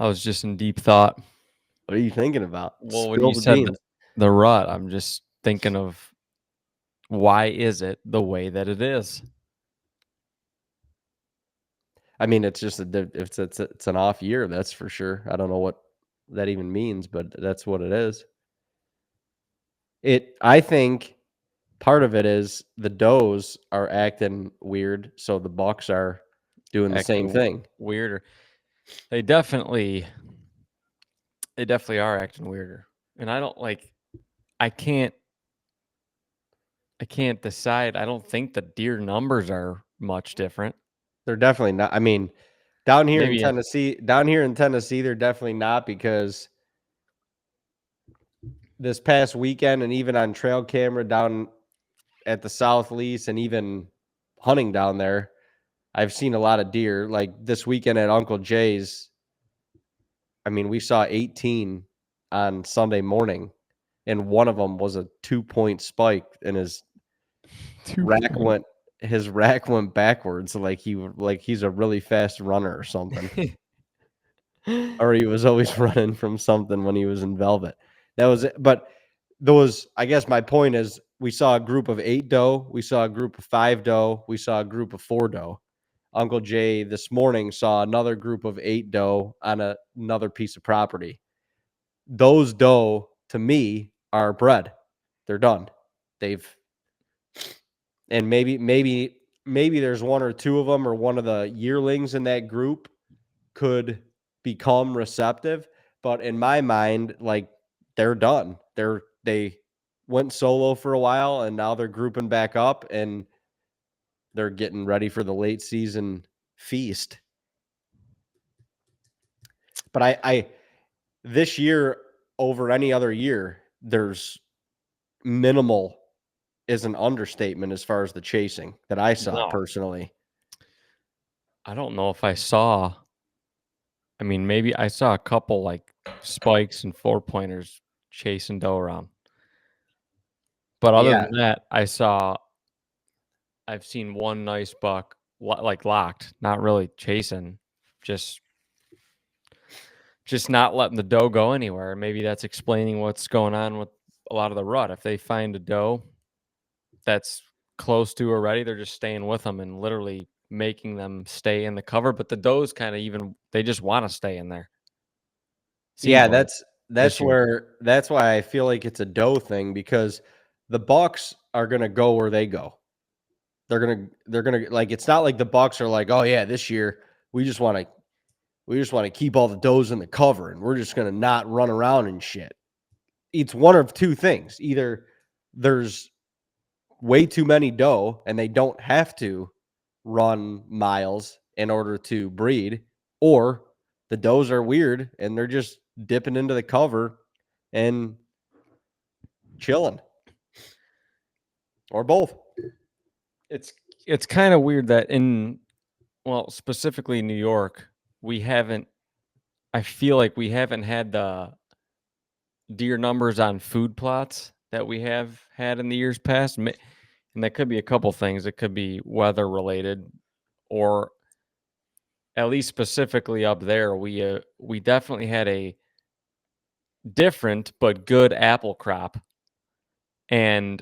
I was just in deep thought. What are you thinking about? Well, when Spill you the said beans. the rut, I'm just thinking of why is it the way that it is? I mean, it's just it's an off year, that's for sure. I don't know what that even means, but that's what it is. I think part of it is the does are acting weird, so the bucks are doing the same Acting thing. weirder. They definitely are acting weirder. And I don't like I can't decide. I don't think the deer numbers are much different. They're definitely not. I mean, Maybe down here in Tennessee, they're definitely not because this past weekend and even on trail camera down at the South Lease and even hunting down there, I've seen a lot of deer. Like this weekend at Uncle Jay's, I mean, we saw 18 on Sunday morning, and one of them was a 2-point spike, and two rack point. went his rack went backwards like he's a really fast runner or something. Or he was always running from something when he was in velvet. That was it. But those, I guess my point is we saw a group of 8 doe, we saw a group of 5 doe, we saw a group of 4 doe. Uncle Jay this morning saw another group of 8 doe on another piece of property. Those doe to me are bred. They're done. They've and maybe there's one or two of them or one of the yearlings in that group could become receptive, but in my mind, like they're done. They went solo for a while and now they're grouping back up and they're getting ready for the late season feast. But I this year over any other year, there's minimal is an understatement as far as the chasing that I saw No. personally. I don't know if I saw. I mean, maybe I saw a couple like spikes and 4-pointers chasing doe around. But other Yeah. than that, I've seen one nice buck like locked, not really chasing, just not letting the doe go anywhere. Maybe that's explaining what's going on with a lot of the rut. If they find a doe that's close to already, they're just staying with them and literally making them stay in the cover. But the does kind of they just want to stay in there. Seems Yeah, like this year. that's why I feel like it's a doe thing because the Bucks are gonna go where they go. They're gonna like it's not like the Bucks are like, oh yeah, this year we just wanna keep all the does in the cover and we're just gonna not run around and shit. It's one of two things. Either there's way too many doe and they don't have to run miles in order to breed, or the does are weird and they're just dipping into the cover and chilling, or both. It's kind of weird that specifically New York, we haven't. I feel like we haven't had the deer numbers on food plots that we have had in the years past, and that could be a couple things. It could be weather related, or at least specifically up there, we definitely had a different but good apple crop, and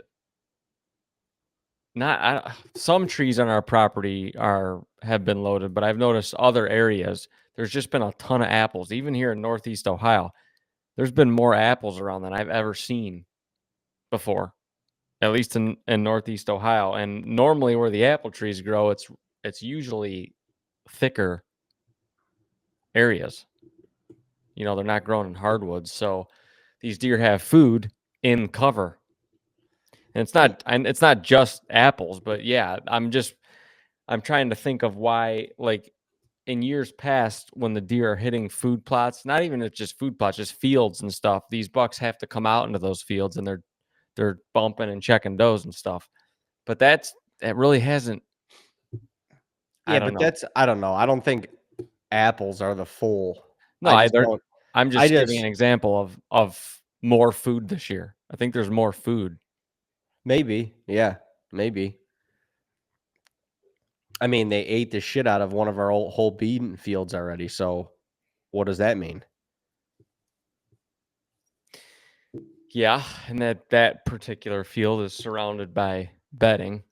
not some trees on our property have been loaded, but I've noticed other areas there's just been a ton of apples. Even here in Northeast Ohio, there's been more apples around than I've ever seen before, at least in Northeast Ohio. And normally where the apple trees grow, it's usually thicker areas. They're not grown in hardwoods, so these deer have food in cover. And it's not just apples, but yeah, I'm trying to think of why, like in years past, when the deer are hitting food plots, not even it's just food plots, just fields and stuff. These bucks have to come out into those fields and they're bumping and checking does and stuff. But that really hasn't. I Yeah, don't but know. I don't know. I don't think apples are the full. No, I just don't. I'm I just giving an just example of more food this year. I think there's more food. maybe, yeah, maybe. I mean, they ate the shit out of one of our whole bean fields already, so What does that mean? Yeah, and that particular field is surrounded by bedding,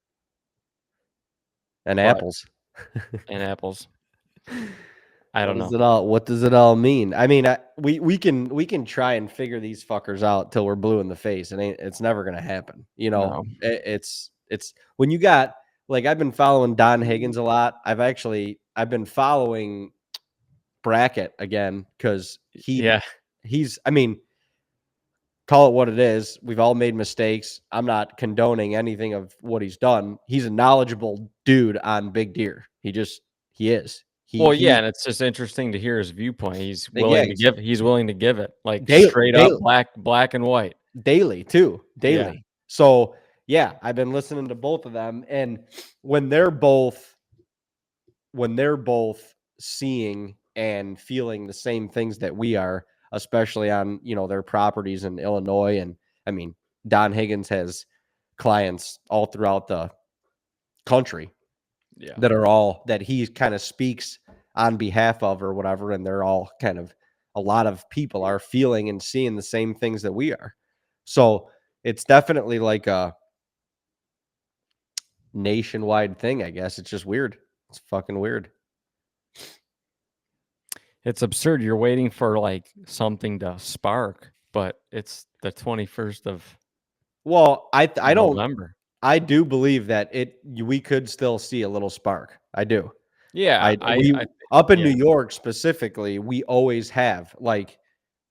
And but apples. and apples. I don't know. What does it all mean? I mean, we can try and figure these fuckers out till we're blue in the face. It's never gonna happen. You know, No. it's when you got like I've been following Don Higgins a lot. I've been following Brackett again because Yeah. he's I mean, call it what it is. We've all made mistakes. I'm not condoning anything of what he's done. He's a knowledgeable dude on big deer. He is. Well, yeah, He and it's just interesting to hear his viewpoint. yeah, He's willing to give it like daily, straight up black and white. daily too, Yeah. daily. So yeah, I've been listening to both of them, and when they're both seeing and feeling the same things that we are, especially on their properties in Illinois, and I mean Don Higgins has clients all throughout the country Yeah. that he kind of speaks on behalf of or whatever, and they're all kind of a lot of people are feeling and seeing the same things that we are. So it's definitely like a nationwide thing, I guess. It's just weird. It's fucking weird. It's absurd. You're waiting for like something to spark, but it's the 21st of Well, I don't November. I do believe that we could still see a little spark. I do. Yeah, We up in New yeah. York specifically, we always have like,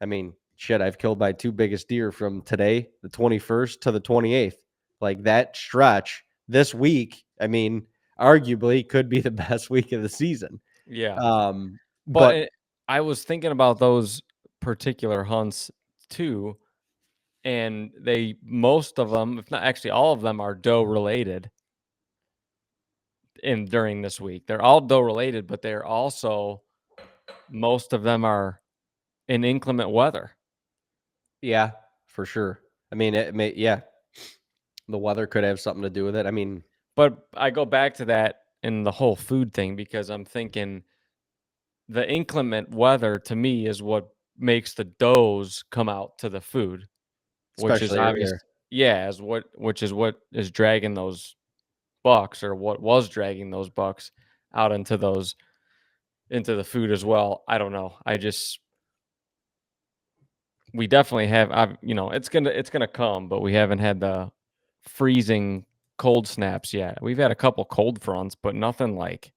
I mean, shit, I've killed my two biggest deer from today, the 21st to the 28th. Like that stretch this week, I mean, arguably could be the best week of the season. Yeah. But But I was thinking about those particular hunts too, and most of them, if not actually all of them, are doe related during this week. They're all doe related, but they're also most of them are in inclement weather. yeah, for sure. I mean, yeah, the weather could have something to do with it. I mean, But I go back to that in the whole food thing because I'm thinking the inclement weather to me is what makes the does come out to the food, which is especially obvious. earlier. Yeah, which is what is dragging those bucks, or what was dragging those bucks out into the food as well. I don't know. We definitely have. It's gonna come, but we haven't had the freezing cold snaps yet. We've had a couple cold fronts, but nothing like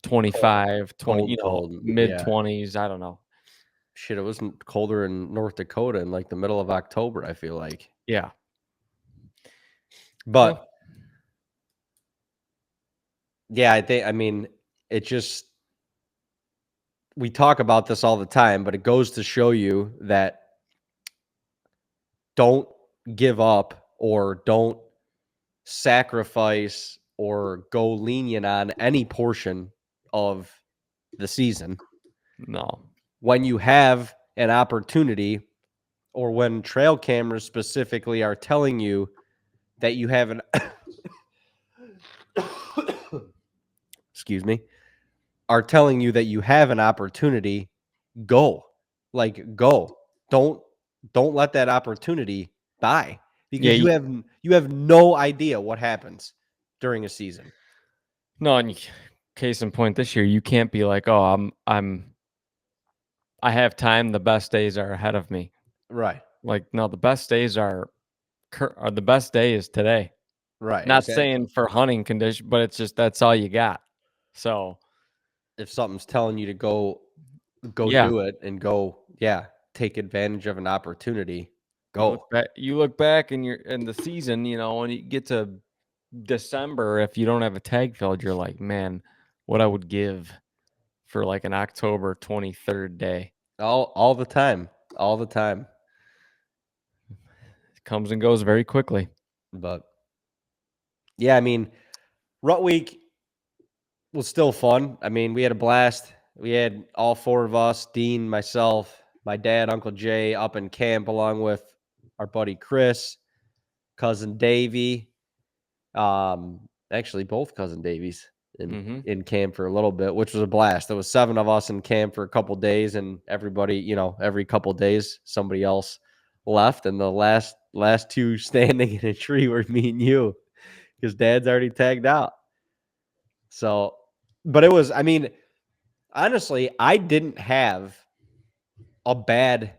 Cold, 25, 20, cold. mid Yeah. 20s. I don't know. Shit, it wasn't colder in North Dakota in like the middle of October, I feel like. Yeah. Well, But yeah, I mean, it just, we talk about this all the time, but it goes to show you that don't give up or don't sacrifice or go lenient on any portion of the season no. when you have an opportunity, or when trail cameras specifically are telling you that you have an excuse me, are telling you that you have an opportunity, go. Like go. Don't don't let that opportunity die, Yeah, because you have no idea what happens during a season. no, and case in point this year, you can't be like, "Oh, I have time, the best days are ahead of me." Right. Like, no, the best days are the best day is today. Right, Not exactly. saying for hunting condition, but it's just that's all you got. So, If something's telling you to go yeah, do it and go, yeah, take advantage of an opportunity, go. you look back in the season, when you get to December, if you don't have a tag filled, you're like, "Man, what I would give for like an October 23rd day." All the time. All the time. It comes and goes very quickly. But yeah, I mean, Rut Week was still fun. I mean, we had a blast. We had all four of us, Dean, myself, my dad, Uncle Jay, up in camp along with our buddy Chris, cousin Davey. Actually both cousin Davies. in camp for a little bit, which was a blast. There was 7 of us in camp for a couple days, and everybody, you know, every couple days somebody else left, and the last 2 standing in a tree were me and you, because Dad's already tagged out. So, but it was, I mean, honestly, I didn't have a bad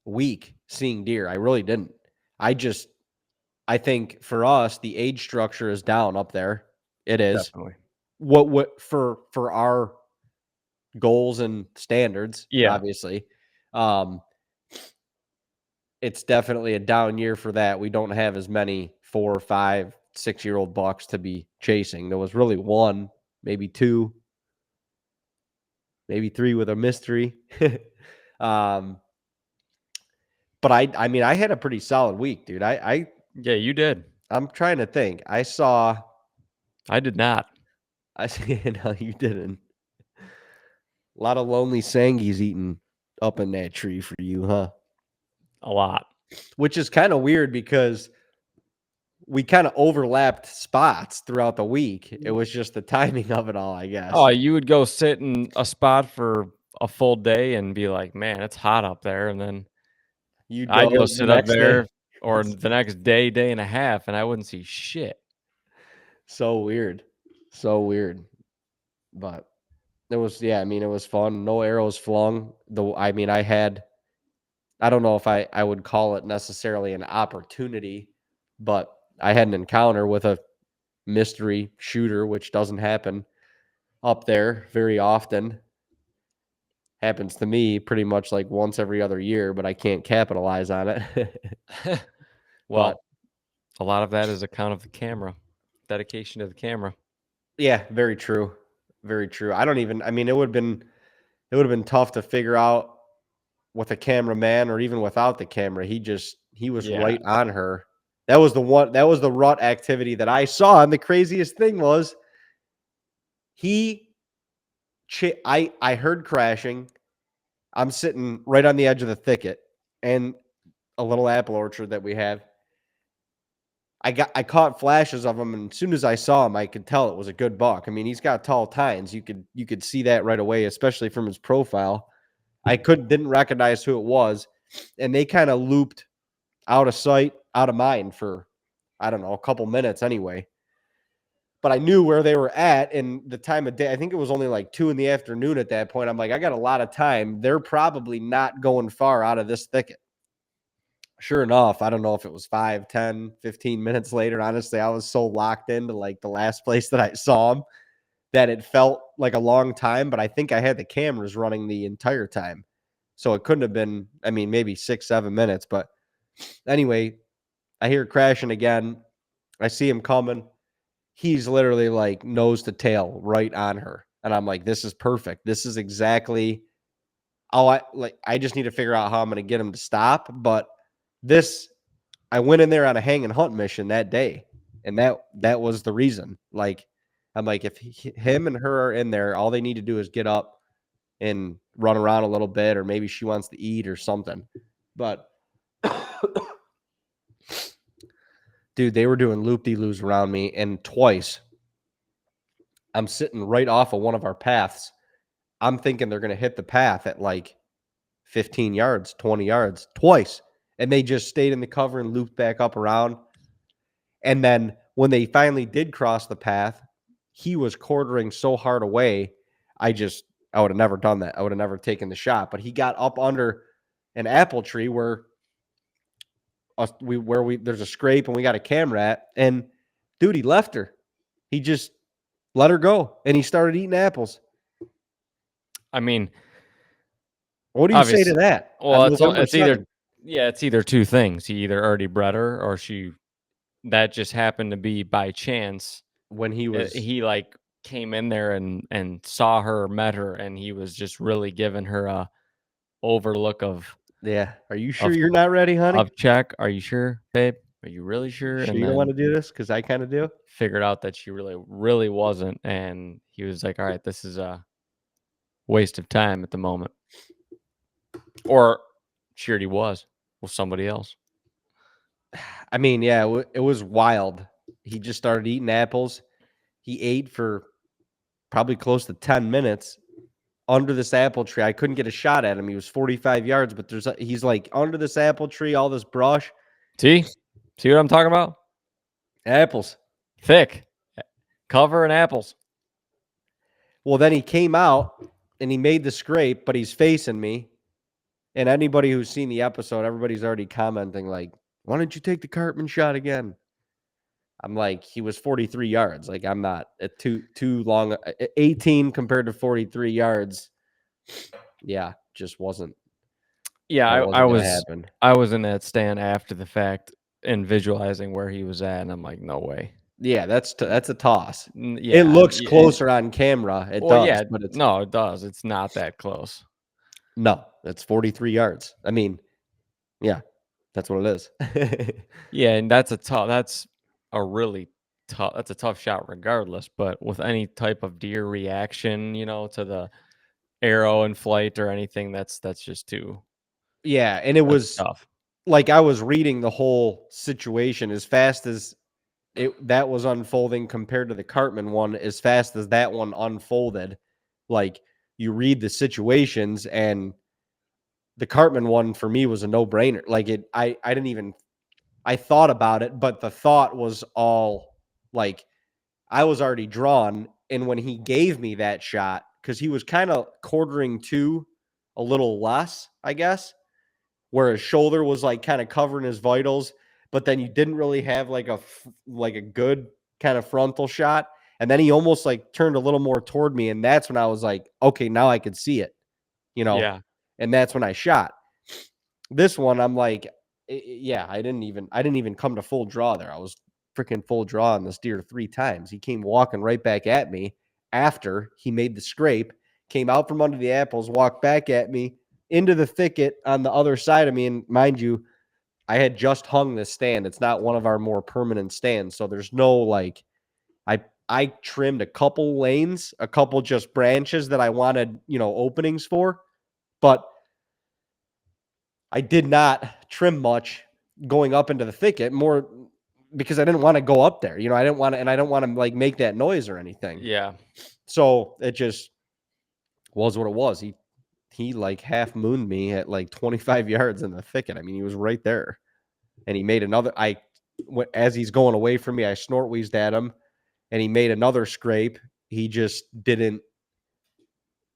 week seeing deer. I really didn't. I think for us, the age structure is down up there. It is. Definitely. What for our goals and standards, Yeah. obviously. It's definitely a down year for that. We don't have as many 4, 5, 6-year-old bucks to be chasing. There was really 1, maybe 2, maybe 3 with a mystery. But I mean, I had a pretty solid week, dude. Yeah, you did. I'm trying to think. I did not. No, you didn't. A lot of lonely sangies eating up in that tree for you, huh? A lot. Which is kind of weird because we kind of overlapped spots throughout the week. It was just the timing of it all, I guess. Oh, you would go sit in a spot for a full day and be like, "Man, it's hot up there," and then I'd go the sit up next there day. or the next day, day and a half, and I wouldn't see shit. So weird. So weird. But it was, yeah, I mean, it was fun. No arrows flung. I mean, I don't know if I would call it necessarily an opportunity, but I had an encounter with a mystery shooter, which doesn't happen up there very often. Happens to me pretty much like once every other year, but I can't capitalize on it. But Well, a lot of that is account of the camera, dedication to the camera. yeah, very true. Very true. I mean, it would have been tough to figure out with a cameraman or even without the camera. He was Yeah. right on her. That was the rut activity that I saw. And the craziest thing was I heard crashing. I'm sitting right on the edge of the thicket and a little apple orchard that we have. I caught flashes of him, and as soon as I saw him, I could tell it was a good buck. I mean, he's got tall tines. You could see that right away, especially from his profile. I didn't recognize who it was, and they kind of looped out of sight, out of mind for, I don't know, a couple minutes anyway. But I knew where they were at and the time of day. I think it was only like 2 in the afternoon at that point. I'm like, I got a lot of time. They're probably not going far out of this thicket. Sure enough, I don't know if it was 5, 10, 15 minutes later. Honestly, I was so locked into like the last place that I saw him that it felt like a long time, but I think I had the cameras running the entire time. So it couldn't have been, I mean, maybe 6, 7 minutes. But anyway, I hear crashing again. I see him coming. He's literally like nose to tail right on her. And I'm like, this is perfect. This is exactly I just need to figure out how I'm going to get him to stop. But I went in there on a hang and hunt mission that day. And that was the reason. Like, I'm like, if him and her are in there, all they need to do is get up and run around a little bit, or maybe she wants to eat or something. But dude, they were doing loop-de-loos around me, and twice I'm sitting right off of one of our paths. I'm thinking they're going to hit the path at like 15 yards, 20 yards, twice. And they just stayed in the cover and looped back up around. And then when they finally did cross the path, he was quartering so hard away. I would have never done that. I would have never taken the shot. But he got up under an apple tree where there's a scrape and we got a camera at. And dude, he left her. He just let her go, and he started eating apples. I mean, what do you say to that? Well, On November it's either 7th? it's either two things. He either already bred her, or that just happened to be by chance when he like came in there and saw her, met her, and he was just really giving her a overlook of yeah. Are you sure you're not ready, honey? Of check. Are you sure, babe? Are you really sure? Sure And you don't then want to do this? Because I kind of do. figured out that she really wasn't, and he was like, "All right, this is a waste of time at the moment," or she already was with somebody else. I mean, yeah, it was wild. He just started eating apples. He ate for probably close to 10 minutes under this apple tree. I couldn't get a shot at him. He was 45 yards, but he's like under this apple tree, all this brush. See what I'm talking about? Apples. Thick cover and apples. Well, then he came out and he made the scrape, but he's facing me. And anybody who's seen the episode, everybody's already commenting like, why don't you take the Cartman shot again? I'm like, he was 43 yards. Like, I'm not at too long. 18 compared to 43 yards. Yeah, just wasn't. Yeah, I was. I was in that stand after the fact and visualizing where he was at, and I'm like, no way. Yeah, that's a toss. Yeah, it looks closer on camera. It does, yeah, but it's no, it does. It's not that close. No, it's 43 yards. I mean, yeah, that's what it is. Yeah, and that's a really tough. That's a tough shot, regardless. But with any type of deer reaction, to the arrow in flight or anything, that's just too. Yeah, and it was tough. Like I was reading the whole situation as fast as that was unfolding compared to the Cartman one, as fast as that one unfolded. Like you read the situations, and the Cartman one for me was a no-brainer. Like I didn't even, I thought about it, but the thought was all like I was already drawn. And when he gave me that shot, because he was kind of quartering to a little less, I guess, where his shoulder was like kind of covering his vitals, but then you didn't really have like a good kind of frontal shot. And then he almost like turned a little more toward me. And that's when I was like, okay, now I could see it, Yeah. And that's when I shot. This one, I'm like, yeah, I didn't even come to full draw there. I was freaking full draw on this deer 3 times. He came walking right back at me after he made the scrape, came out from under the apples, walked back at me into the thicket on the other side of me. And mind you, I had just hung this stand. It's not one of our more permanent stands. So there's no like, I trimmed a couple lanes, a couple just branches that I wanted, openings for, but I did not trim much going up into the thicket, more because I didn't want to go up there. I didn't want to, and I don't want to like make that noise or anything. Yeah. So it just was what it was. He like half mooned me at like 25 yards in the thicket. I mean, he was right there, and he made another. As he's going away from me, I snort wheezed at him, and he made another scrape. He just didn't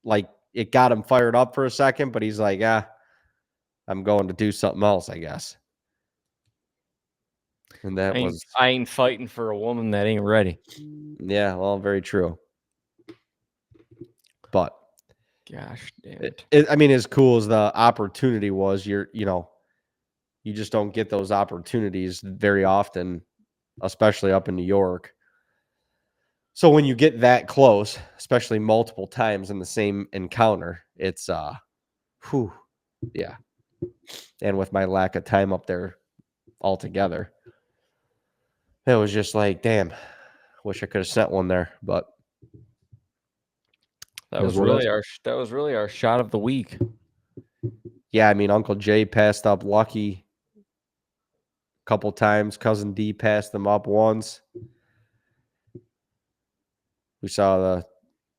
like it. Got him fired up for a second, but he's like, I'm going to do something else, I guess. And that I ain't fighting for a woman that ain't ready. Yeah, well, very true. But gosh damn it. I mean, as cool as the opportunity was, you just don't get those opportunities very often, especially up in New York. So when you get that close, especially multiple times in the same encounter, it's yeah. And with my lack of time up there altogether, it was just like, damn, wish I could have sent one there, but that was really our shot of the week. Yeah, I mean, Uncle Jay passed up Lucky a couple times. Cousin D passed them up once. We saw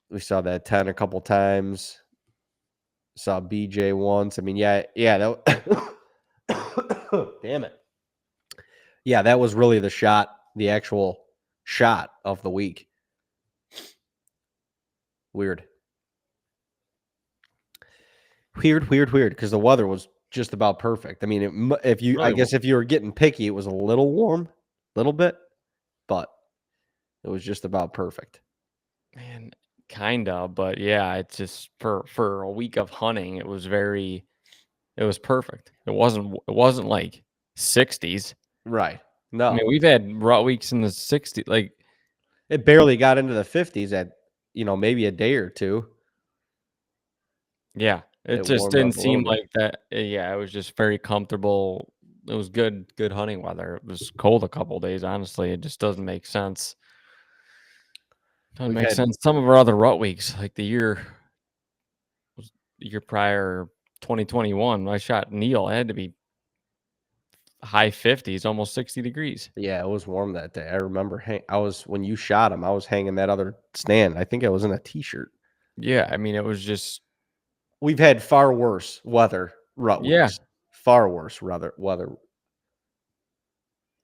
that 10 a couple times. Saw BJ once. I mean, yeah. That damn it. Yeah, that was really the actual shot of the week. Weird. Because the weather was just about perfect. I mean, if you were getting picky, it was a little warm, little bit, but it was just about perfect. Man, kinda, but yeah, it's just for a week of hunting, it was perfect. It wasn't like 60s. Right. No. I mean, we've had rut weeks in the 60s. Like it barely got into the 50s at maybe a day or two. Yeah, it just didn't seem like that. Yeah, it was just very comfortable. It was good hunting weather. It was cold a couple days, honestly. It just doesn't make sense. Doesn't make sense. Some of our other rut weeks, like the year prior, 2021, I shot Neil. It had to be high 50s, almost 60 degrees. Yeah, it was warm that day. I remember when you shot him, I was hanging that other stand. I think I was in a t-shirt. Yeah, I mean, it was just We've had far worse weather rut yeah. weeks. Far worse weather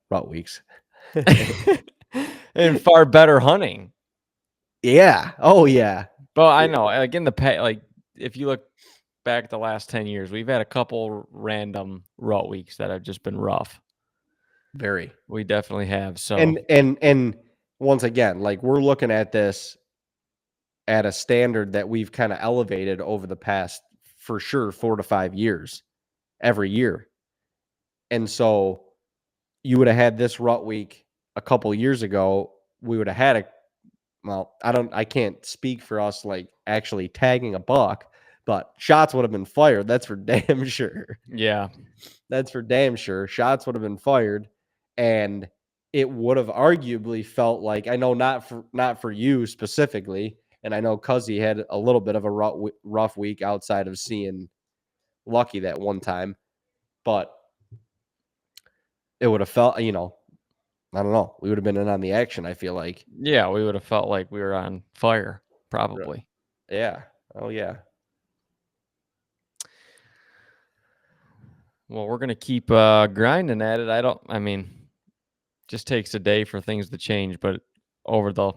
rut weeks. And far better hunting. Yeah. Oh yeah. But I know, like, in the like, if you look back the last 10 years, we've had a couple random rut weeks that have just been rough. Very. We definitely have, so And once again, like we're looking at this at a standard that we've kind of elevated over the past, for sure, 4 to 5 years every year. And so you would have had this rut week a couple years ago. We would have had I can't speak for us like actually tagging a buck, but shots would have been fired. That's for damn sure. yeah. That's for damn sure. Shots would have been fired, and it would have arguably felt like, I know not for you specifically, and I know Cuzzy had a little bit of a rough week outside of seeing Lucky that one time, but it would have felt, I don't know, we would have been in on the action, I feel like. Yeah, we would have felt like we were on fire, probably. Yeah. Oh yeah. Well, we're gonna keep grinding at it. I mean, just takes a day for things to change, but over the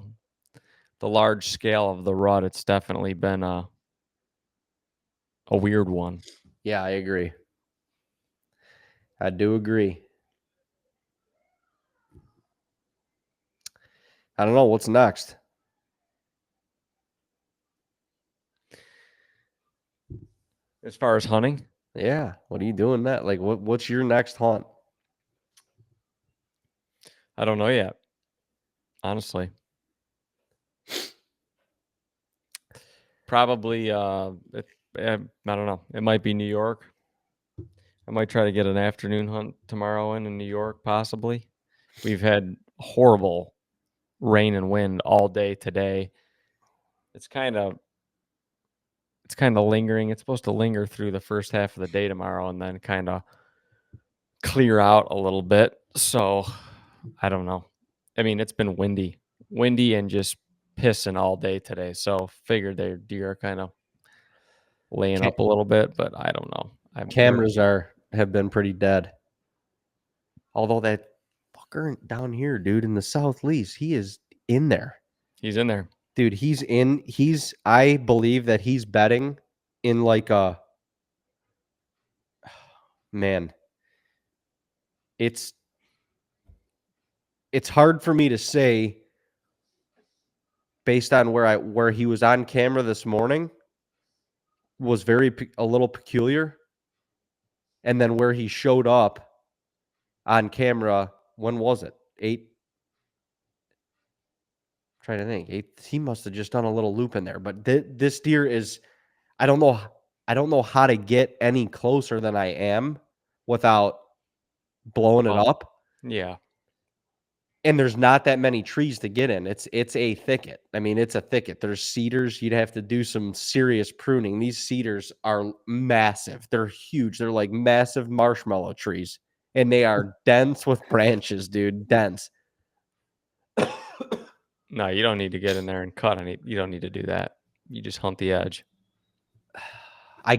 large scale of the rut, it's definitely been a weird one. Yeah, I agree. I do agree. I don't know what's next. As far as hunting, Yeah. What are you doing that? Like what's your next hunt? I don't know yet. Honestly, probably. I don't know. It might be New York. I might try to get an afternoon hunt tomorrow in New York, possibly. We've had horrible rain and wind all day today. It's kind of lingering. It's supposed to linger through the first half of the day tomorrow and then kind of clear out a little bit. So I don't know. I mean, it's been windy and just pissing all day today. So figured their deer are kind of laying up a little bit, but I don't know. Cameras have been pretty dead. Although that fucker down here, dude, in the South Lease, he is in there. He's in there. Dude, I believe that he's betting in like a, man, it's hard for me to say based on where he was on camera this morning was a little peculiar. And then where he showed up on camera, when was it? Trying to think. He must have just done a little loop in there. But this deer is, I don't know how to get any closer than I am without blowing it up. Yeah. And there's not that many trees to get in. It's a thicket. I mean, it's a thicket. There's cedars. You'd have to do some serious pruning. These cedars are massive. They're huge. They're like massive marshmallow trees. And they are dense with branches, dude. Dense. No, you don't need to get in there and cut any. You don't need to do that. You just hunt the edge. I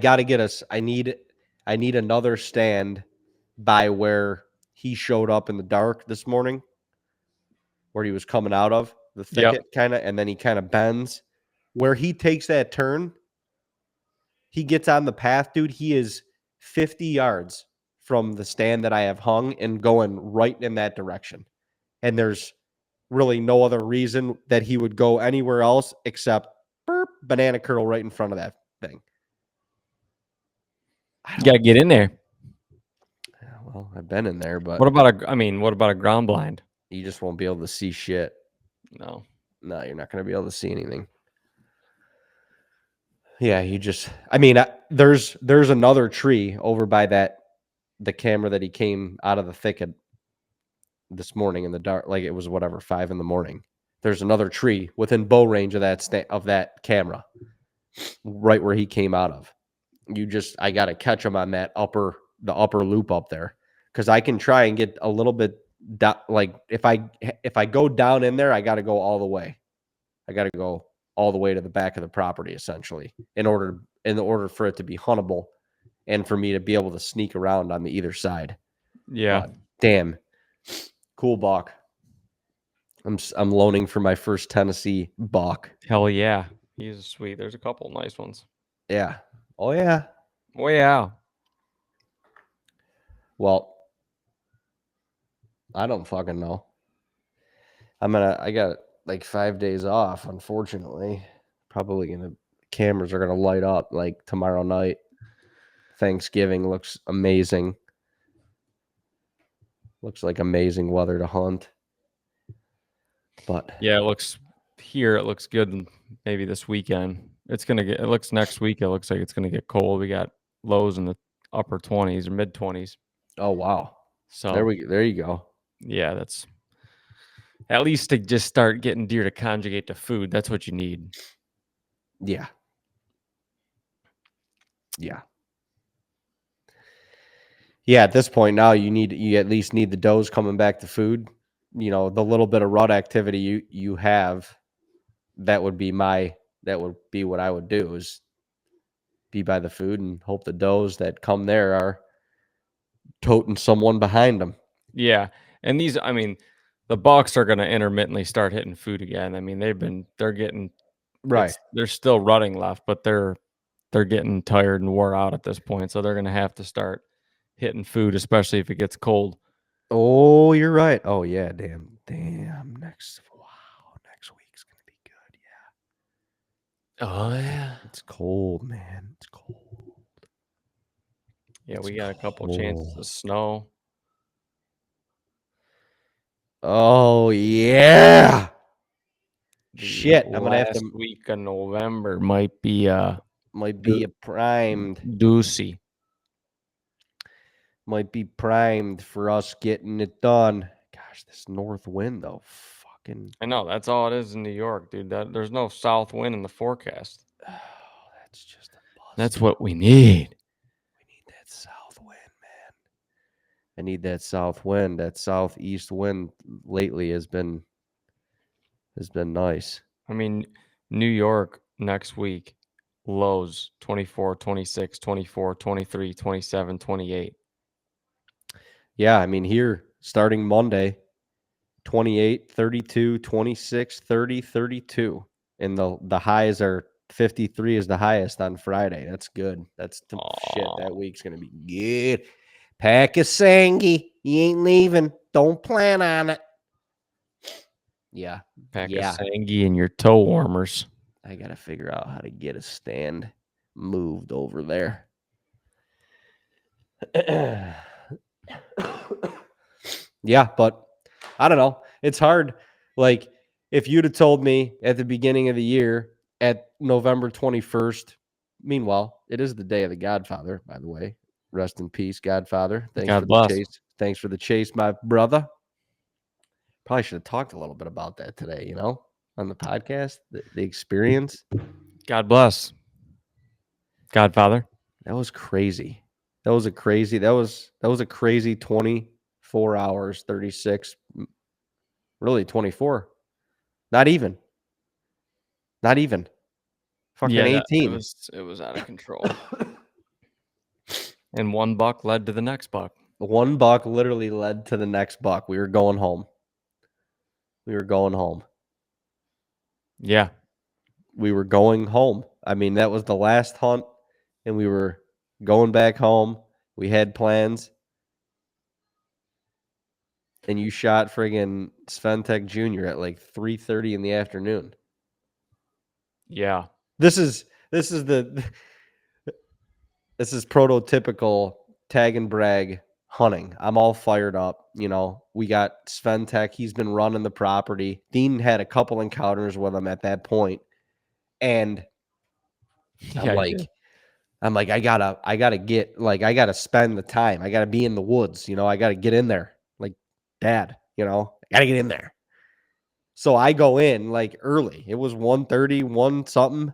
need another stand by where he showed up in the dark this morning, where he was coming out of the thicket kind of, and then he kind of bends. Where he takes that turn, he gets on the path, dude. He is 50 yards from the stand that I have hung and going right in that direction. And there's really no other reason that he would go anywhere else except banana curl right in front of that thing. You got to get in there. Well, I've been in there, but what about a ground blind? You just won't be able to see shit. No, you're not going to be able to see anything. Yeah, there's another tree over by the camera that he came out of the thicket this morning in the dark, like it was 5 a.m. There's another tree within bow range of that camera, right where he came out of. I got to catch him on the upper loop up there. because I can try and get a little bit like if I go down in there, I got to go all the way. I got to go all the way to the back of the property essentially in order for it to be huntable and for me to be able to sneak around on the either side. Yeah. But damn, cool buck. I'm loaning for my first Tennessee buck. Hell yeah. He's sweet. There's a couple nice ones. Yeah. Oh yeah. Oh yeah. Well, I don't fucking know. I got like 5 days off, unfortunately. Probably cameras are gonna light up like tomorrow night. Thanksgiving looks amazing. Looks like amazing weather to hunt. But yeah, it looks good maybe this weekend. It looks next week. It looks like it's gonna get cold. We got lows in the upper 20s or mid 20s. oh wow. So There you go. yeah, that's at least to just start getting deer to conjugate to food. That's what you need. Yeah. Yeah. Yeah, at this point now you at least need the does coming back to food. The little bit of rut activity you have, that would be what I would do is be by the food and hope the does that come there are toting someone behind them. Yeah. And the bucks are gonna intermittently start hitting food again. I mean, they're getting Right. there's still rutting left, but they're getting tired and wore out at this point. So they're gonna have to start hitting food, especially if it gets cold. Oh, you're right. Oh yeah, damn. Next week's gonna be good. Yeah. Oh yeah. It's cold, man. It's cold. Yeah, It's we got a couple chances cold. of snow. Oh yeah. The Shit, I'm gonna have last to week of November might be primed. doozy. Might be primed for us getting it done. Gosh, this north wind though. Fucking I know that's all it is in New York, dude. There's no south wind in the forecast. oh, that's just a bust. That's what we need. We need that south wind, man. I need that south wind. That southeast wind lately has been nice. I mean, New York next week, lows 24, 26, 24, 23, 27, 28. Yeah, I mean here starting Monday, 28, 32, 26, 30, 32. And the highs are 53 is the highest on Friday. That's good. Shit. That week's going to be good. Pack a Sangy. You ain't leaving. Don't plan on it. Yeah. Pack a Sangy and your toe warmers. I got to figure out how to get a stand moved over there. Yeah, but I don't know. It's hard. Like, if you'd have told me at the beginning of the year at November 21st, meanwhile, it is the day of the Godfather, by the way. Rest in peace, Godfather. God bless. The chase. Thanks for the chase, my brother. Probably should have talked a little bit about that today, on the podcast, the experience. God bless. Godfather. That was crazy. That was a crazy 24 hours, 36, really 24. Not even. Fucking 18. It was out of control. And one buck led to the next buck. One buck literally led to the next buck. We were going home. Yeah. We were going home. I mean, that was the last hunt, and we were going back home. We had plans. And you shot friggin' Sventek Jr. at like 3:30 in the afternoon. Yeah. This is prototypical tag and brag hunting. I'm all fired up. We got Sventek. He's been running the property. Dean had a couple encounters with him at that point. And I'm like, I gotta spend the time. I gotta be in the woods. I gotta get in there. Like, Dad, I gotta get in there. So I go in like early. It was 1:30, 1 something.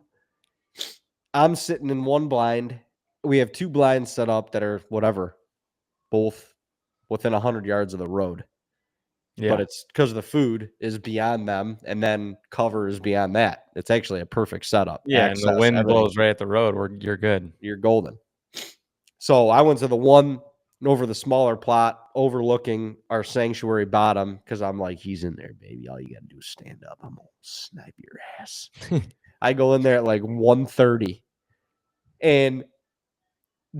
I'm sitting in one blind. We have two blinds set up that are whatever, both within 100 yards of the road. Yeah. But it's because the food is beyond them, and then cover is beyond that. It's actually a perfect setup. Yeah, and the Access, wind everything. blows right at the road where you're good. You're golden. So I went to the one over the smaller plot overlooking our sanctuary bottom because I'm like, he's in there, baby. All you got to do is stand up. I'm going to snipe your ass. I go in there at like 1:30, and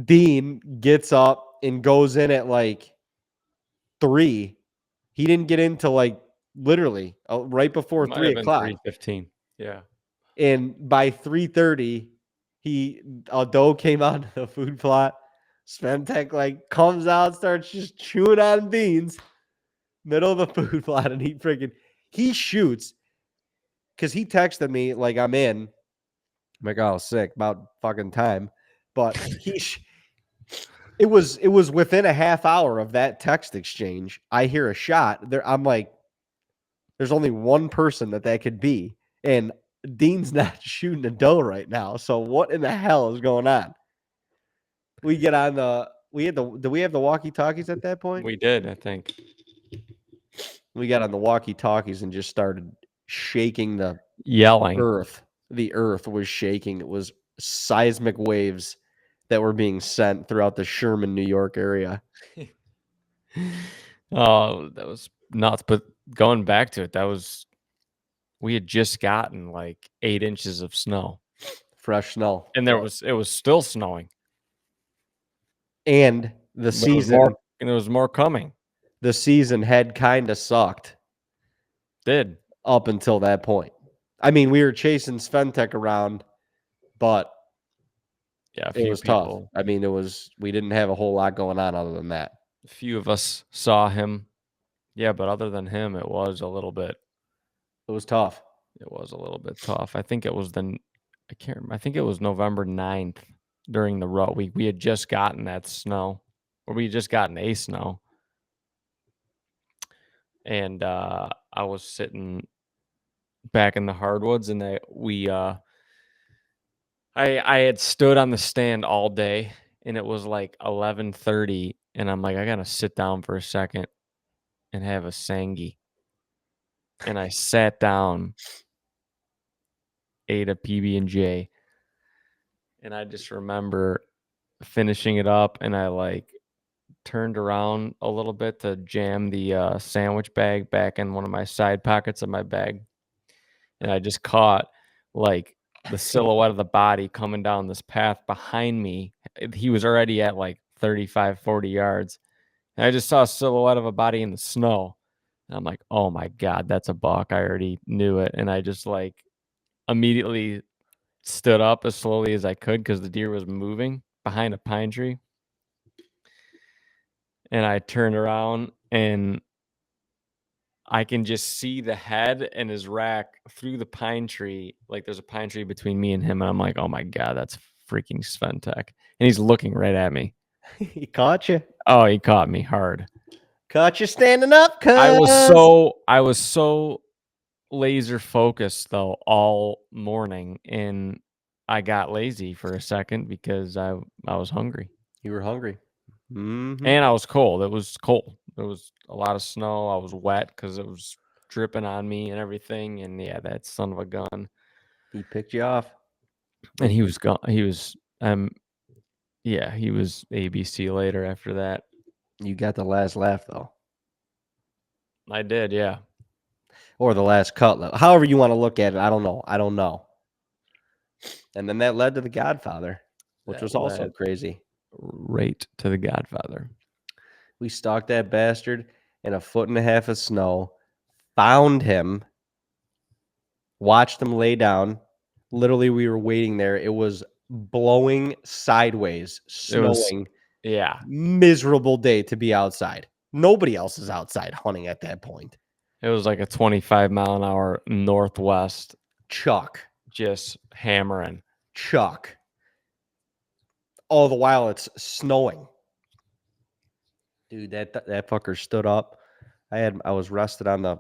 Dean gets up and goes in at like 3. He didn't get into like literally right before Might 3 have been o'clock. 3:15. Yeah. And by 3:30, a doe came onto the food plot. Sventech like comes out, starts just chewing on beans, middle of the food plot, and he shoots because he texted me like I'm in. I'm like, oh, sick, about fucking time. But it was within a half hour of that text exchange. I hear a shot. There, I'm like, there's only one person that could be, and Dean's not shooting a doe right now. So what in the hell is going on? We get on the do we have the walkie-talkies at that point? We did, I think. We got on the walkie-talkies and just started shaking the Yelling. earth. The earth was shaking. It was seismic waves that were being sent throughout the Sherman, New York area. Oh, that was nuts. But going back to it, we had just gotten like 8 inches of snow. Fresh snow. And it was still snowing. And the season there was more coming. The season had kind of sucked. Did. Up until that point. I mean, we were chasing Sventech around, but yeah, it was tough. I mean, we didn't have a whole lot going on other than that. A few of us saw him. Yeah, but other than him, it was a little bit. It was tough. It was a little bit tough. I think it was I can't remember. I think it was November 9th during the rut. We had just gotten that snow, or we had just gotten a snow. And I was sitting back in the hardwoods, and I had stood on the stand all day, and it was like 11:30, and I'm like, I gotta sit down for a second and have a sangie. And I sat down, ate a PB&J, and I just remember finishing it up, and I like turned around a little bit to jam the sandwich bag back in one of my side pockets of my bag, and I just caught like the silhouette of the body coming down this path behind me. He was already at like 35, 40 yards. And I just saw a silhouette of a body in the snow. And I'm like, oh my God, that's a buck. I already knew it. And I just like immediately stood up as slowly as I could because the deer was moving behind a pine tree. And I turned around and I can just see the head and his rack through the pine tree. Like there's a pine tree between me and him. And I'm like, oh my God, that's freaking Sventech. And he's looking right at me. He caught you. Oh, he caught me hard. Caught you standing up, cuz. I was so laser focused though all morning, and I got lazy for a second because I was hungry. You were hungry. Mm-hmm. And I was cold. It was cold. There was a lot of snow. I was wet because it was dripping on me and everything. And yeah, that son of a gun. He picked you off. And he was gone. He was he was ABC later after that. You got the last laugh though. I did, yeah. Or the last cut. However you want to look at it. I don't know. And then that led to The Godfather, which was also crazy. Right to The Godfather. We stalked that bastard in 1.5 feet of snow, found him, watched him lay down. Literally, we were waiting there. It was blowing sideways, snowing. Yeah. Miserable day to be outside. Nobody else is outside hunting at that point. It was like a 25-mile-an-hour northwest. Chuck. Just hammering. Chuck. All the while it's snowing. Dude, that fucker stood up. I was rested on the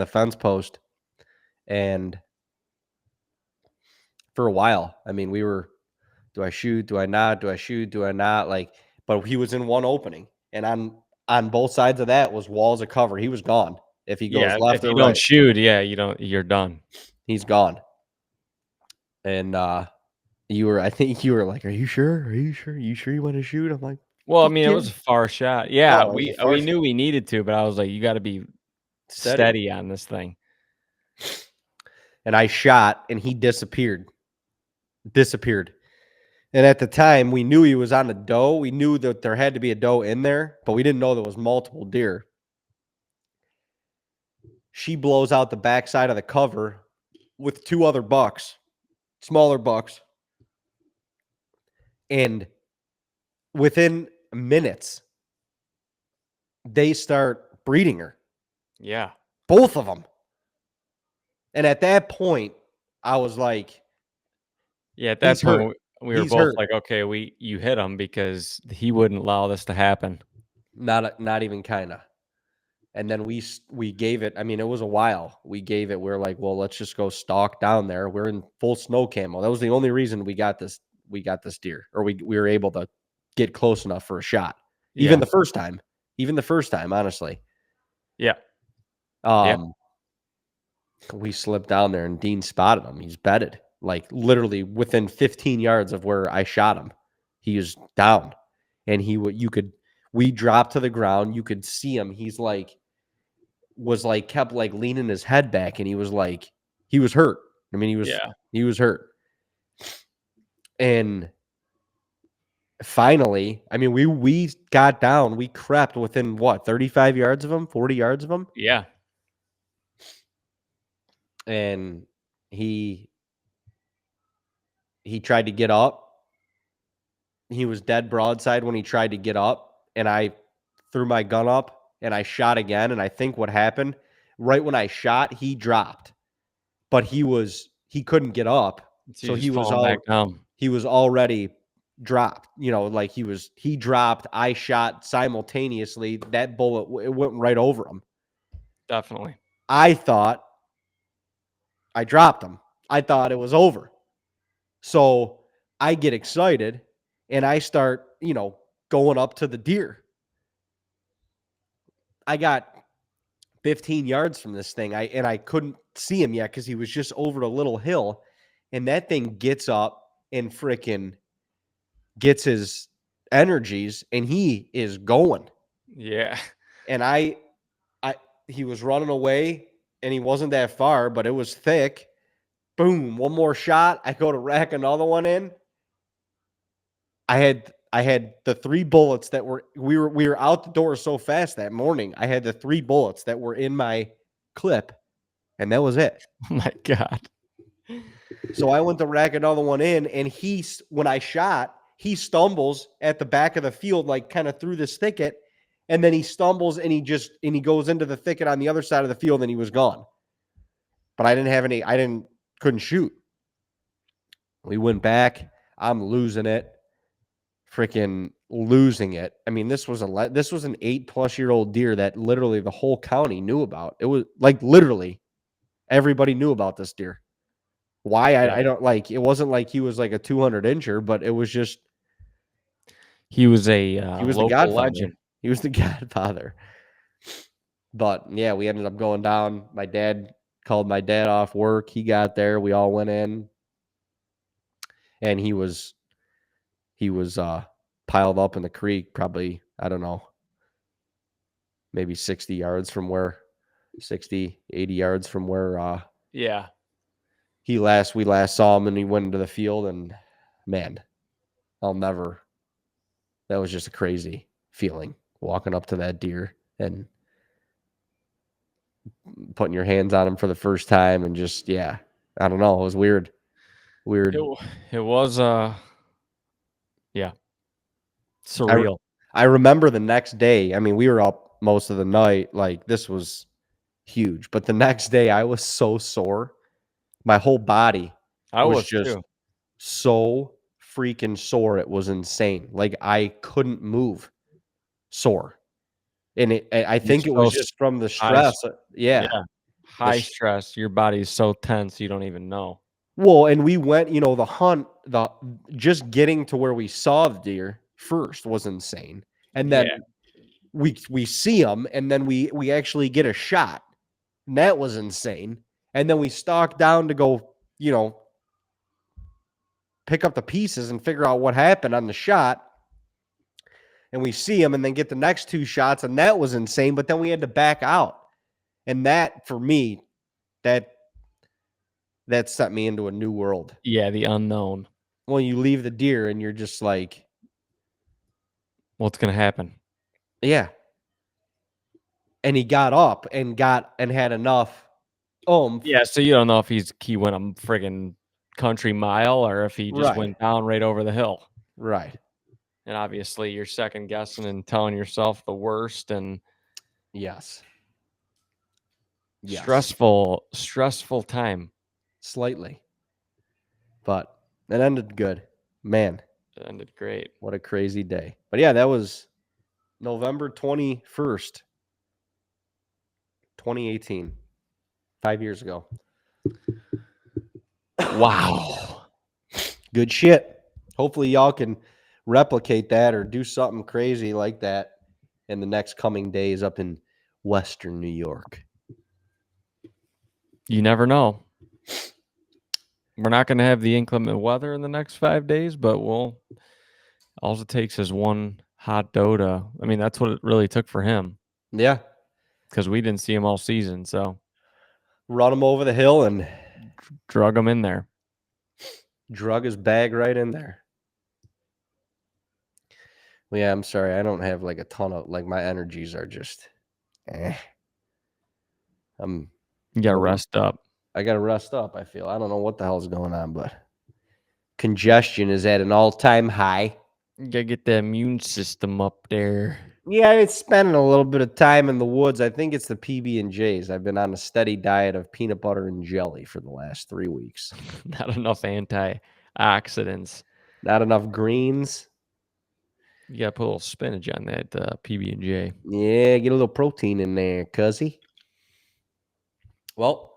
fence post, and for a while, I mean, we were Do I shoot? Do I not? Do I shoot? Do I not? Like, but he was in one opening, and on both sides of that was walls of cover. He was gone. If he goes Yeah, left if or you don't right, shoot, yeah, you're done. he's gone. And I think you were like, "Are you sure? Are you sure? You sure you want to shoot?" I'm like, Well, I "Fuck mean, it yeah!" was a far shot. Yeah, Oh, it was a far we shot. knew we needed to, but I was like, you gotta be Steady. steady on this thing. And I shot, and he disappeared. Disappeared. And at the time, we knew he was on a doe. We knew that there had to be a doe in there, but we didn't know there was multiple deer. She blows out the backside of the cover with 2 other bucks, smaller bucks. And within minutes, they start breeding her. Yeah. Both of them. And at that point, I was like, Yeah, at that he's hurt. point, we were He's both hurt. like, "Okay, you hit him because he wouldn't allow this to happen." Not even kind of. And then we gave it. I mean, it was a while. We gave it. We're like, well, let's just go stalk down there. We're in full snow camo. That was the only reason we got this. We got this deer, or we were able to get close enough for a shot. Even Yeah. the first time. Even the first time, honestly. Yeah. Yeah. We slipped down there and Dean spotted him. He's bedded, like literally within 15 yards of where I shot him. He was down, and we dropped to the ground. You could see him. He's like, kept like leaning his head back, and he was hurt. I mean, Yeah. he was hurt. And finally, I mean, we got down. We crept within 35 yards of him, 40 yards of him, Yeah. and he tried to get up. He was dead broadside when he tried to get up, and I threw my gun up and I shot again. And I think what happened, right when I shot, he dropped, but he couldn't get up, So so you just falling back down. he was already dropped. Like he dropped. I shot simultaneously. That bullet, it went right over him. Definitely. I thought I dropped him. I thought it was over. So I get excited and I start, going up to the deer. I got 15 yards from this thing. I couldn't see him yet because he was just over a little hill. And that thing gets up and freaking gets his energies, and he is going. Yeah. And he was running away, and he wasn't that far, but it was thick. Boom, one more shot. I go to rack another one in. I had the 3 bullets that we were out the door so fast that morning. I had the 3 bullets that were in my clip, and that was it. Oh my God. So I went to rack another one in, and when I shot, he stumbles at the back of the field, like kind of through this thicket, and then he stumbles and he goes into the thicket on the other side of the field, and he was gone. But couldn't shoot. We went back. I'm losing it. Freaking losing it. I mean, this was an 8+ year old deer that literally the whole county knew about. It was like literally everybody knew about this deer. Why? Yeah. I don't like. It wasn't like he was like a 200 incher, but it was just He was a he was the local godfather. legend. He was the godfather. But yeah, we ended up going down. My dad called my dad off work. He got there. We all went in, and he was piled up in the creek, probably, I don't know, maybe 60 yards from where 60, 80 yards from where Yeah. we last saw him, and he went into the field, and man, that was just a crazy feeling walking up to that deer and putting your hands on him for the first time, and just, yeah, I don't know. It was weird. It was yeah, I, surreal. I remember the next day, I mean, we were up most of the night. Like, this was huge, but the next day I was so sore. My whole body I was was just too. so freaking sore. It was insane. Like, I couldn't move, sore. And I You're think it so was just from the high stress. Yeah. yeah, high stress. Your body's so tense you don't even know. Well, and we went, the hunt, just getting to where we saw the deer first was insane. And Yeah. then we see them, and then we actually get a shot. And that was insane. And then we stalk down to go, pick up the pieces and figure out what happened on the shot. And we see them and then get the next 2 shots, and that was insane. But then we had to back out. And that, for me, that sent me into a new world. Yeah, the unknown. Well, you leave the deer and you're just like, What's going to happen? yeah. And he got up and had enough oomph. Yeah, so you don't know if he went a friggin' country mile or if he just went down right over the hill. Right. And obviously you're second guessing and telling yourself the worst, and Yes. stressful time. Slightly. But it ended good. Man, It ended great. what a crazy day. But yeah, that was November 21st, 2018. 5 years ago. Wow. Good shit. Hopefully y'all can replicate that or do something crazy like that in the next coming days up in Western New York. You never know. We're not going to have the inclement weather in the next 5 days, but all it takes is one hot doe to, I mean, that's what it really took for him. Yeah. Because we didn't see him all season, so. Run him over the hill and drug him in there. Drug his bag right in there. Well, yeah, I'm sorry. I don't have like a ton of, like, my energies are just, You got to rest up. I got to rest up, I feel. I don't know what the hell's going on, but congestion is at an all-time high. You got to get the immune system up there. Yeah, it's spending a little bit of time in the woods. I think it's the PB&Js. I've been on a steady diet of peanut butter and jelly for the last 3 weeks. Not enough antioxidants. Not enough greens. You got to put a little spinach on that PB&J. Yeah, get a little protein in there, cuzzy. Well,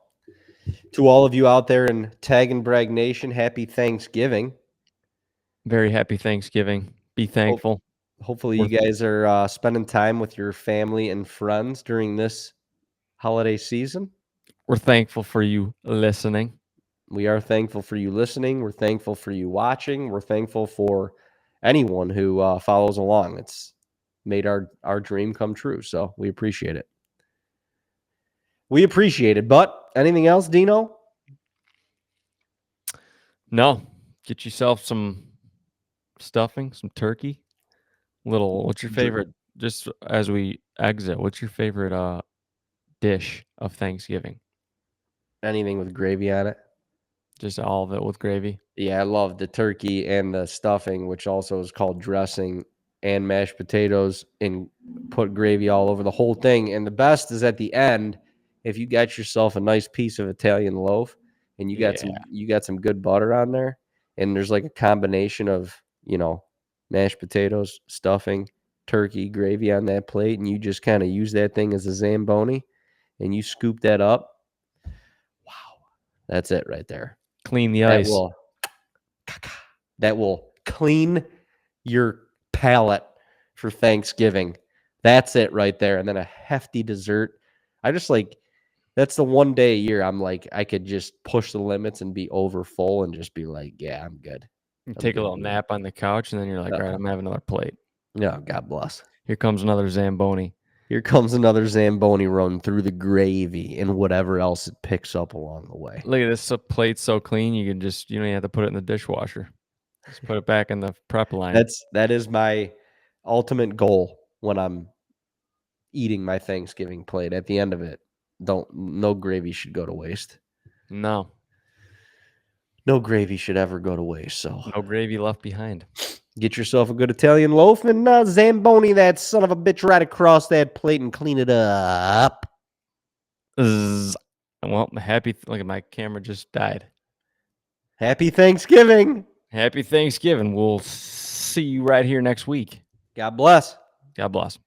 to all of you out there in TAGNBRAG Nation, happy Thanksgiving. Very happy Thanksgiving. Be thankful. Hopefully you guys are spending time with your family and friends during this holiday season. We're thankful for you listening. We are thankful for you listening. We're thankful for you watching. We're thankful for anyone who follows along. It's made our dream come true, so we appreciate it. We appreciate it. But anything else, Dino? No. Get yourself some stuffing, some turkey. What's your favorite, just as we exit, what's your favorite dish of Thanksgiving? Anything with gravy on it. Just all of it with gravy. Yeah, I love the turkey and the stuffing, which also is called dressing, and mashed potatoes, and put gravy all over the whole thing. And the best is at the end, if you got yourself a nice piece of Italian loaf and you got some good butter on there, and there's like a combination of, mashed potatoes, stuffing, turkey, gravy on that plate, and you just kind of use that thing as a Zamboni and you scoop that up. Wow. That's it right there. Clean the ice. That will clean your palate for Thanksgiving. That's it right there. And then a hefty dessert. That's the one day a year I'm like, I could just push the limits and be over full and just be like, yeah, I'm good. You take a little nap on the couch, and then you're like, all right, I'm having another plate. Yeah, God bless. Here comes another Zamboni. Here comes another Zamboni run through the gravy and whatever else it picks up along the way. Look at this plate's so clean, you don't even have to put it in the dishwasher. Just put it back in the prep line. That is my ultimate goal when I'm eating my Thanksgiving plate. At the end of it, no gravy should go to waste. No gravy should ever go to waste. So no gravy left behind. Get yourself a good Italian loaf and Zamboni that son of a bitch right across that plate and clean it up. Well, look at my camera just died. Happy Thanksgiving. Happy Thanksgiving. We'll see you right here next week. God bless. God bless.